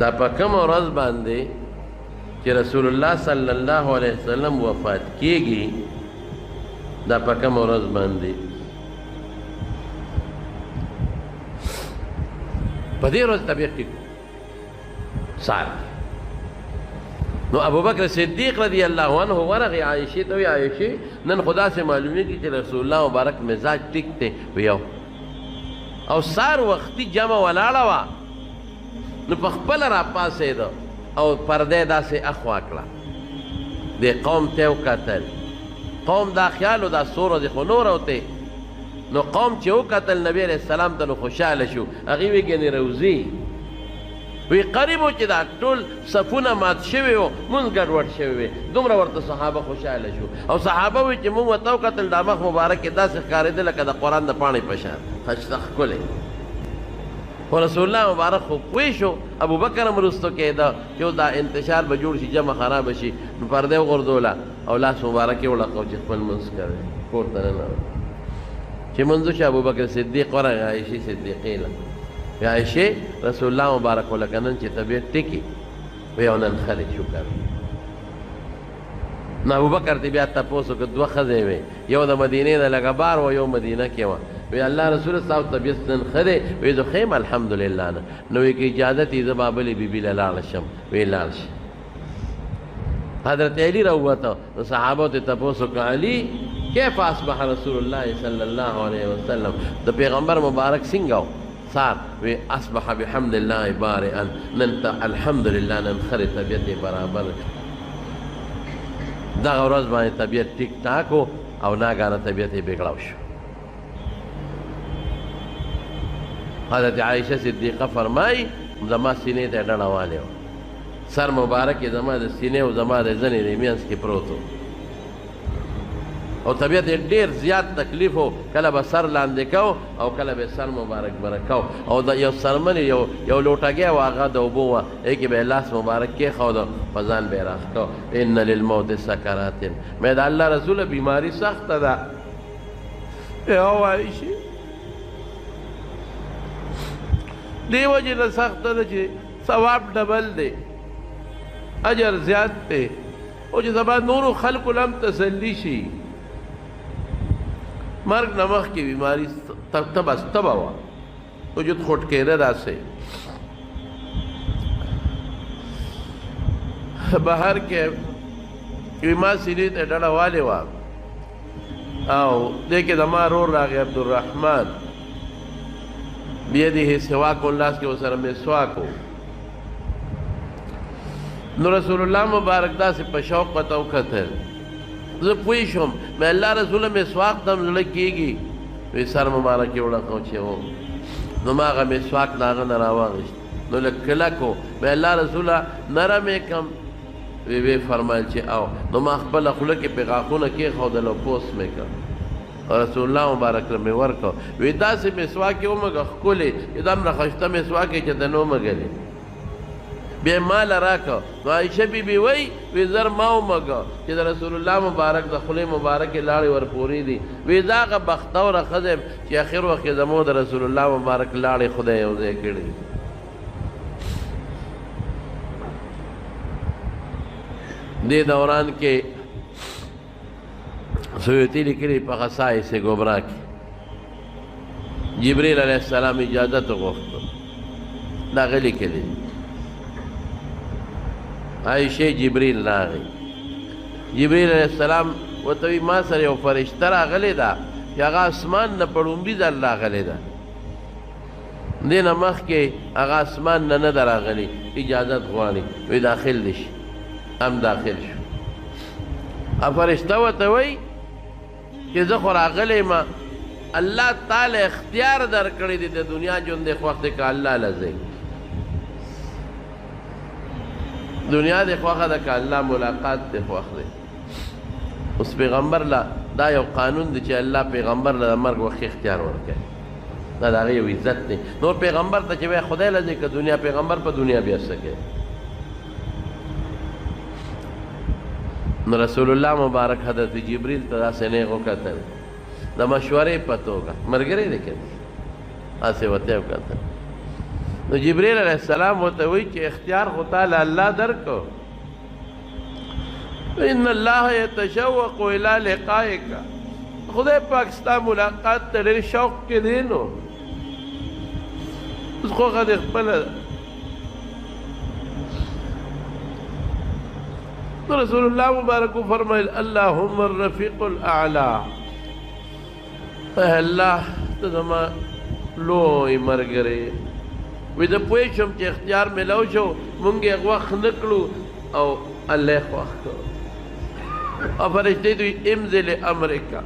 دا په کوم ورځ باندې چې رسول الله صلی الله علیه وسلم وفات کیږي، دا په کوم ورځ باندې؟ په دې ورځ طبیعت ټیک سار. نو ابو بکر صدیق رضی الله عنه ورغی عائشې ته وی عائشې نن خدا سے معلومیږي چې رسول الله مبارک مزاج ټیک دی ویو او سار وختي جمع ولاړه وه نو په خپله راپاڅېده او پردی داسې اخوا کړه دې قوم ته یې وکتل. قوم دا خیال و دا سوره دې خو نور وتې نو قوم چې وکتل نبي علیه السلام ته نو خوشحاله شو. هغې وی ګنې روزي وی قریب و چې دا ټول صفونه مات شوي وو مونځ ګډوډ شوي وي. دومره ورته صحابه خوشحاله شو او صحابه وی چې مونږ ورته وکتل دا مخ مبارک یې داسې ښکارېده لکه د قرآن د پاڼې په شان ښایسته ښکلی. خو رسول الله مبارک خو پوه شو. ابو بکر هم وروستو کېده چې دا انتشار به جوړ شي جمع خرابه شي نو پردې وغورځوله او لاس مبارک یې وړقو چې خپل منځ کوي کور ته ننوت. چې منځ شو ابو بکر صدیق ورغی عایشې صدیقې له وی عایشې رسول الله مبارک ولکه نن چې طبیعت ټیکي وی او نن خرې شکر. نو ابو بکر ته بیا تپوس وکړه دوه ښځې وې یو د مدینې نه لږه بار وه یو مدینه کې وه. وی الله رسول ستاسو طبیعت نن ښه دی؟ وی زه ښه یم الحمدلله نه. نو وی که اجازت یې زه به بلې بیبي له لاړه شم. وی لاړ شي. حضرت علی راووته نو صحابو ته تپوس وکړه علي کیف اصبح رسول الله صلی الله علیه وسلم د پیغمبر مبارک څنګه و صار؟ وی اصبح بحمد الله بارئا نن الحمدلله نن خرې طبیعت یې برابر. دغه ورځ باندې طبیعت ټیک ټاک و او ناګانه طبیعت یې بګړاو شو. حضرت عائشہ صدیقه فرمایي زما سینې ته ډډه والې وه سر مبارک یې زما د سینې او زما د زنې د منځ کې پروت و او طبیعت یې ډېر زیات تکلیف و. کله به سر لاندې کو او کله به سر مبارک بره کو او د یو سرمن یو لوټګی و هغه د اوبو وه هغې کې به یې لاس مبارک کېښود په ځان به یې راښ کو. ان للموت سکرات مې د الله رسوله بیماري سخته ده. او عایشې دې وجې نه سخته ده چې ثواب ډبل دی اجر زیات دی او چې سبا نورو خلکو له هم تسلي شي. مرګ نه مخکې بیماري تبه وه وجود خوټ کېده داسې بهر کې ما سینې ته ډډه والې وه او دې کې زما رور راغی عبدالرحمن بیده سواک لاس کې ورسره مسواک و. نو رسول الله مبارک داسې په شوق ورته وکتل. زه پوه شوم مې الله رسوله مسواک ته هم زړه کېږي. وی سر مبارک یې وړقو چې و نو ما هغه مسواک د هغه نه راواغېست نو لږ کلک و مې الله رسوله نرم یې کړم. وی فرمایل چې او نو ما خپله خوله کې پې غاښونه کېښودل او پوس مې کړ رسول الله مبارک له مې ورکړ. وی داسې مسواک یې ومږه ښکلې چې دومره ښایسته مسواک یې چې ته نه ومږلې بیا یې ما له راکړه. نو عایشه بیبي وی زر ما ومږه چې د رسول الله مبارک د خولې مبارکې لاړې ورپورې دي. وی زه هغه بختوره ښځه یم چې اخر وخت کې زموږ د رسول الله مبارک لاړې خدای یو ځای کړي. دې دوران کې سیوطي لیکلي په خصائص کبرا کې جبریل علیه السلام اجازت وغوښته دا هغه لیکلي عایشې جبریل راغی. جبریل علیه السلام ورته وایي ما سره یو فرشته راغلې ده چې هغه اسمان نه په ړومبي ځل راغلې ده دې نه مخکې هغه اسمان نه نه ده راغلې اجازت غواړي. وی داخل دې شي هم داخل شو. فرشته ورته وایي چې زه خو راغلی یم الله تعالی اختیار درکړی دی د دنیا ژوند دې خوښ دی که الله له ځئ دنیا دې خوښه ده که الله ملاقات دې خوښ دی. اوس پیغمبر له دا یو قانون دی چې الله پیغمبر له د مرګ وخت اختیار ورکوي دا د هغې یو عزت دی. نور پیغمبر ته چې وایي خدای له ځئ که دنیا پیغمبر په دنیا بیا څه کوي. نو رسول الله مبارک حضرت جبریل ته داسې نیغ وکتل د مشورې په توګه ملګری دی که داسې ورته یې وکتل نو جبريل علیہ السلام ورته وایي چې اختیار خو تعالی الله درکو، ان الله يتشوق الى لقائك، خدای پاک ستا ملاقات ته ډېر شوق کې دی. نو اوس خو خدای خپله رسول الله مبارک فرمایل اللهم الرفیق الاعلى، اے الله ته زما لوی مرګري وې د پوه شم چې اختیار ملو شو مونږ یې وخت نه کړو او الله خوښ کړو او فرشتې دوی امزل امریکا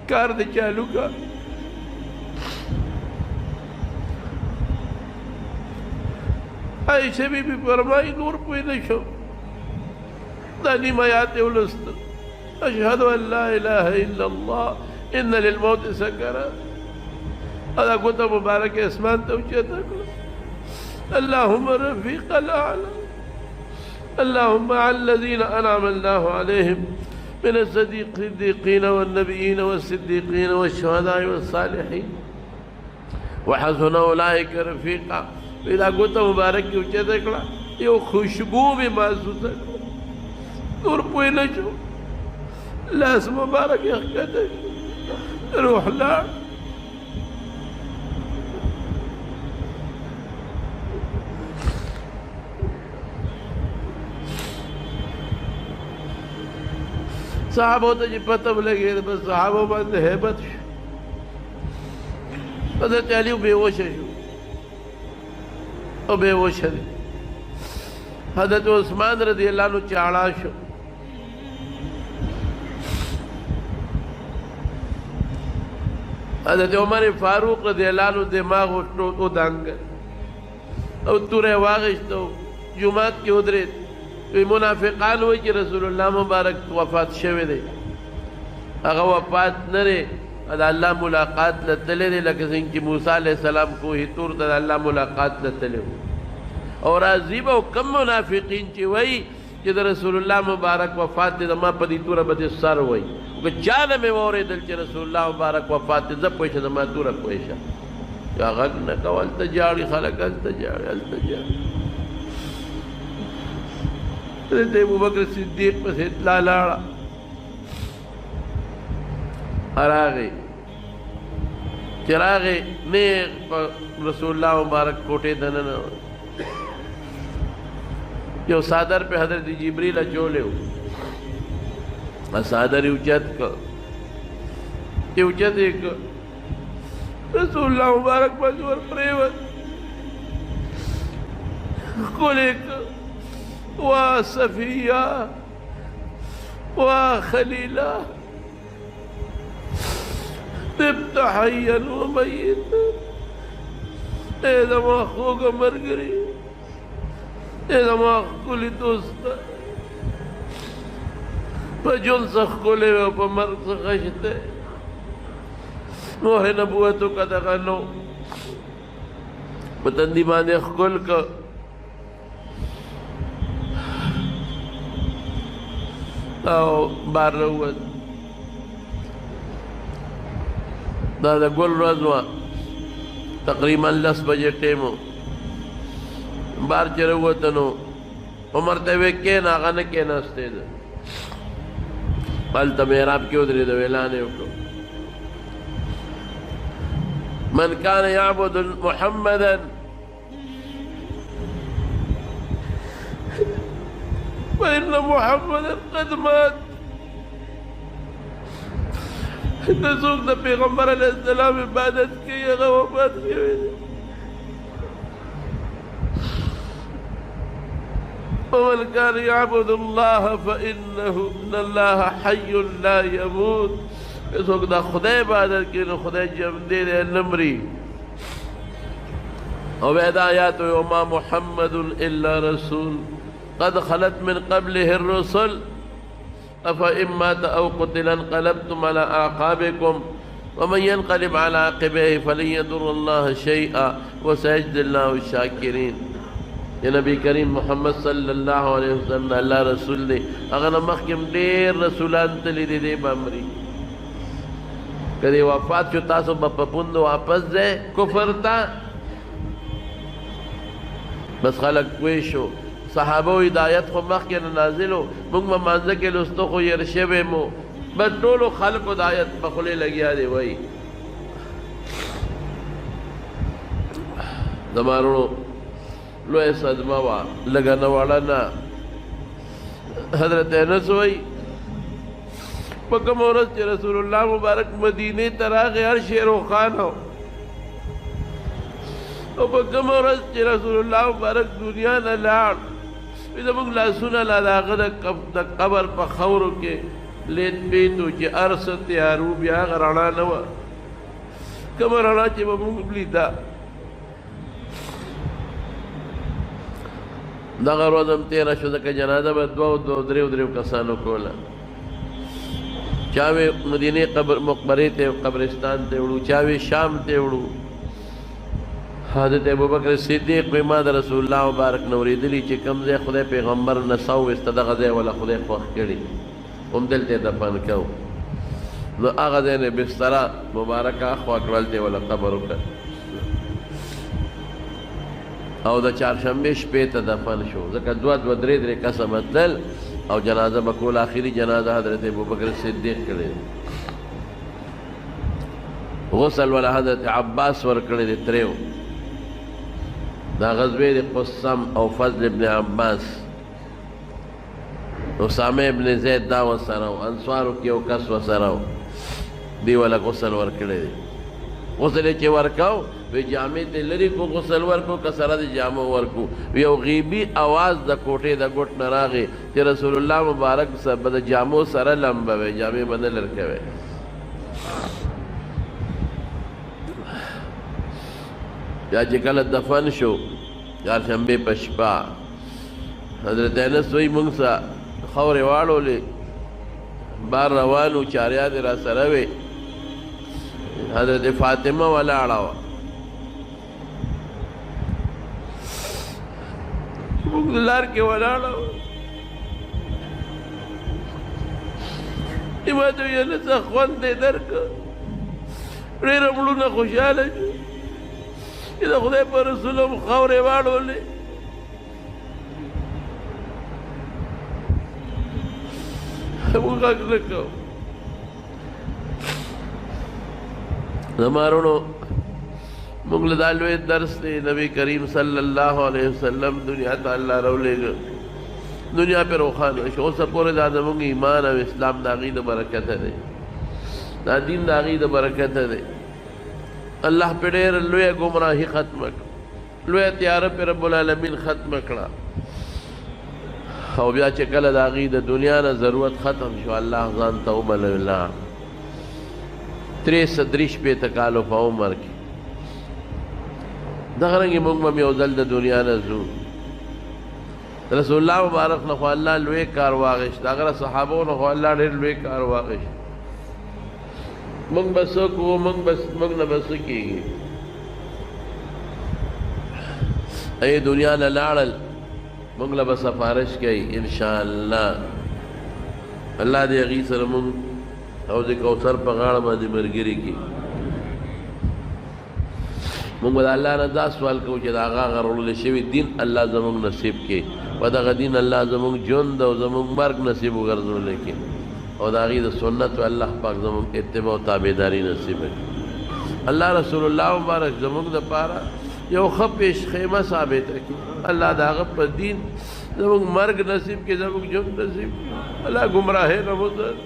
کار دې چالو کا. عائشہ بی بی فرمائی نور پوه نه شو دا نیم آیات ولست اشهد ان لا اله الا الله ان للموت سکرات ادا گوتا مبارک اسمان توجیتا کلا اللهم رفیق الاعلى اللهم على الذين انعم الله عليهم من الصديقين والنبيين والصديقين والشهداء والصالحين وحسن اولئك رفيقا. اذا گوتا مبارک توجیتا کلا یو خوشبو بھی محسوس ہے نور پوی نه شو لاس مبارک یخکته روح لاړ. صحابو ته چې پته ولګېده بس صحابو باندې هیبت شو. حضرت علي بېهوشه شو او بېهوشه دی. حضرت عثمان رضی اللہ عنہ چاڑا شو. حضرت عمر فاروق رضی اللہ عنہ دماغ او دانگ او تورے واغشتو جماعت کی ادرید وی منافقان ہوئی کہ رسول اللہ مبارک وفات شوے دے اگا وفات نرے ادا اللہ ملاقات لتلے دے لکہ سنگ کی موسیٰ علیہ السلام کو ہی تور دا اللہ ملاقات لتلے ہو. اور عزیب او کم منافقین چې وای چې د رسول الله مبارک وفات دې ما په دې توره به سر وای او چا نه مې واورېدل چې رسول الله مبارک وفات دې زه پوه شه ما توره پوه شه یا غږ نه کول ته جاړي خلک هلته جاړي هلته جاړي. حضرت ابوبکر صدیق پسې اطلاع لاړه راغی چې راغی نیغ په رسول الله مبارک کوټې ته ننوت. جو صادر پہ حضرت جبریل اچولے ہو صادر اوچت کا اوچت ایک رسول اللہ مبارک مجور پریوت کلے کا وا صفیہ وا خلیلہ تبت حیا و میت اے زمان خوگا مرگری اے زمان کلی دوستا پا جن سخ کلے و پا مرگ سخشتے موہ نبوتو کا دغنو پتندی بانے خکل کا او بار روت دا گل رضوہ تقریباً 10 بجے ٹیمو بار چروتنو عمر تیوے کین آغا نکین استے دا پالتا محراب کیوں دری دا ویلانے کو من کان یعبد محمدا فإن محمدا قد مات. نسوک دا پیغمبر علیہ السلام عبادت کی اغا وفات کی ویدے ومن كان يعبد الله فإنه إن الله حي لا يموت. اس وقت دا خدای عبادت کی خدای جمدے دے نمری وبعد آیات وما محمد إلا رسول قد خلت من قبله الرسل أفإن مات أو قتل انقلبتم على أعقابكم ومن ينقلب على عقبيه فلن يضر الله شيئا وسيجزي الله الشاكرين. یا نبی کریم محمد صلی اللہ علیہ وسلم اللہ رسول دے اگر مخکم دیر رسولان تلی دے دے بامری کدی وفات شو تاسو بپپوند واپس دے کفر تا بس خلق پوه شو صحابه هدایت خو مخکې نه نازلو موږ په مانځه کې لوستو خو ير شوی مو بس ټولو خلقو د آیت په خولې لګیا دی وایي زمانو لوی صدمه وه لږه نه وړه نه حضرت انس وایي په کومه ورځ چې رسول الله مبارک مدینې ته راغی هر شی روښانه او په کومه ورځ چې رسول الله مبارک دنیا نه لاړ زموږ لاسونه لا د هغه د قبر په خاورو کې لید پیتو چې هر څه تیارو بیا هغه رڼا نه وه کومه رڼا چې به موږ لیده دغه ورځ هم تېره شو ځکه جنازه به دوه درېو کسانو کوله چاوې مدینې مقبرې ته قبرستان ته وړو چاوې شام ته وړو حضرت ابوبکر صدیق وی ما د رسول الله مبارک نه اورېدلي چې کوم ځای خدای پیغمبر نڅا وویسته دغه ځای وله خدای خوښ کړي هم دلته دفن کوو نو هغه ځای نه بستره مبارکه اخوا کړه هلته وله قبر وکړ او د چهارشنبې شپې ته دفن شو ځکه دوه درې کسه متلل او جنازه به کول آخري جنازه حضرت ابوبکر صدیق کړی غسل ولا حضرت عباس ورکړی دی تریو دا غزوې د قسم او فضل ابن عباس اسامه ابن زید دا ورسره و انصارو کې یو کس ورسره و دی ولا غسل ورکړی دی غسل یې چې ورکاو وی جامې ته لرې کو غسل ورکو که سره د جامو ورکو یو غیبي اواز د کوټې د ګوټ نه راغی چې رسول الله مبارک به د جامو سره لمبه وی جامې به نه لرکوی بیا چې کله دفن شو چهارشنبې په شپه حضرت انس وایي موږ سه خاورې واړولې بار روان و چاریانې را سره وې حضرت فاطمه ولاړه وه موږ د لار کې ولاړه وه ما ته ویل څه خوند دې درکړه ډېره مړونه خوشحاله شو چې د خدای په رسول هم خاورې واړولې موږ غږ نه کوو زما وروڼو موږ له دا لوی درس دی نبی کریم صلی الله علیه وسلم دنیا ته الله راولېږه دنیا پې روښانه شو اوسه پورې دا زموږ ایمان او اسلام د هغې د برکته دی دا دین د هغې د برکته دی الله پې ډېره لویه ګمراهي ختمه کړه لویه تیاره پې رب العالمین ختمه کړه او بیا چې کله د هغې د دنیا نه ضرورت ختم شو الله ځان ته وبلله 330 کالو په عمر کې دغه رنګې موږ به یو ځل د دنیا نه ځو رسول الله مبارک نه خو الله لوی کار واخیست هغه صحابو نه خو الله ډېر لوی کار واخیست موږ به څه کوو موږ نه به څه کېږي ای دنیا نه لاړل موږ له به سفارش کوي انشاءالله الله دې هغې سره موږ حوض کوثر په غاړه باندې ملګري کړي موږ به د الله نه دا سوال کوو چې د هغه غروللی شوي دین الله زموږ نصیب کړي په دغه دین الله زموږ ژوند او زموږ مرګ نصیب وګرځولی کړي او د هغې د سنتو الله پاک زموږ اتباع او تابعداري نصیب کړي الله رسول الله مبارک زموږ دپاره یو ښه پیشخیمه ثابته کړي الله د هغه په دین زموږ مرګ نصیب کړي زموږ ژوند نصیب کړي الله ګمراهۍ نه وساتي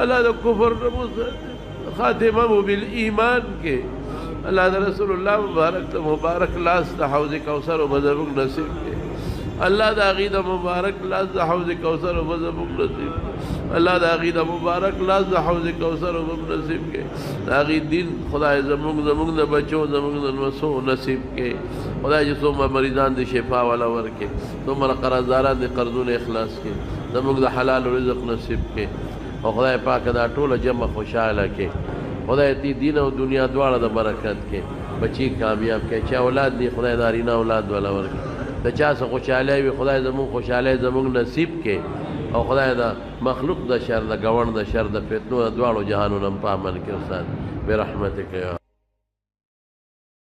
الله د کفر نه وساتي خاتمه مو بالایمان کې الله د رسول الله مبارک د مبارک لاس د حوض کوثر او مذهب نصیب کړي الله د هغې د مبارک لاس د حوض کوثر او مذهب نصیب کړي الله د هغې د مبارک لاس د حوض کوثر او نصیب کړي د هغې دین خدای زموږ د بچو زموږ د نوسو نصیب کړي خدای چې څومره مریضان د شفا والا ورکړي څومره قرضداران د قرضونه اخلاص کړي زموږ د حلال رزق نصیب کړي او خدای پاک دا ټوله جمع خوشحاله کړي خدای تی دین او دنیا دواړه د برکت کې بچی کامیاب کړي چې اولاد دی خدای نارینه اولاد والا ورکړي د چا څه خوشحالی وي خدای زموږ خوشحالی زموږ نصیب کړي او خدای د مخلوق د شر د ګوڼ د شر د فتنو د دواړو جهانونو هم په امن کې استاد برحمتک یا